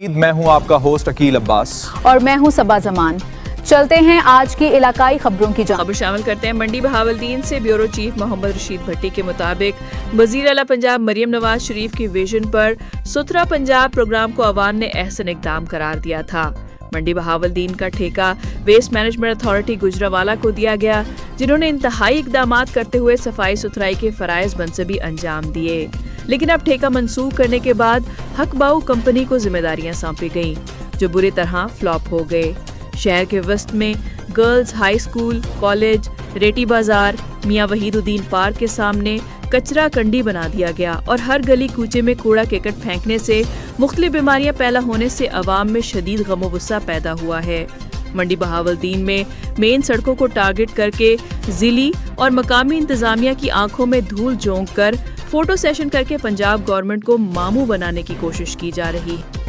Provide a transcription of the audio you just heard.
میں ہوں آپ کا ہوسٹ عقیل عباس اور میں ہوں صبا زمان۔ چلتے ہیں آج کی علاقائی خبروں کی جانب۔ خبر شامل کرتے ہیں منڈی بہاولدین سے۔ بیورو چیف محمد رشید بھٹی کے مطابق وزیر اعلیٰ پنجاب مریم نواز شریف کی ویژن پر ستھرا پنجاب پروگرام کو عوام نے احسن اقدام قرار دیا تھا۔ منڈی بہاولدین کا ٹھیکہ ویسٹ مینجمنٹ اتھارٹی گجرانوالہ کو دیا گیا، جنہوں نے انتہائی اقدامات کرتے ہوئے صفائی ستھرائی کے فرائض منصبی انجام دیے، لیکن اب ٹھیکہ منسوخ کرنے کے بعد حق باؤ کمپنی کو ذمہ داریاں سونپی گئیں، جو بری طرح فلاپ ہو گئے۔ شہر کے وسط میں گرلز ہائی اسکول، کالج، ریٹی بازار، میاں وحید الدین پارک کے سامنے کچرا کنڈی بنا دیا گیا اور ہر گلی کوچے میں کوڑا کرکٹ پھینکنے سے مختلف بیماریاں پیدا ہونے سے عوام میں شدید غم و غصہ پیدا ہوا ہے۔ منڈی بہاولدین میں مین سڑکوں کو ٹارگٹ کر کے ضلعی اور مقامی انتظامیہ کی آنکھوں میں دھول جھونک کر فوٹو سیشن کر کے پنجاب گورنمنٹ کو ماموں بنانے کی کوشش کی جا رہی ہے۔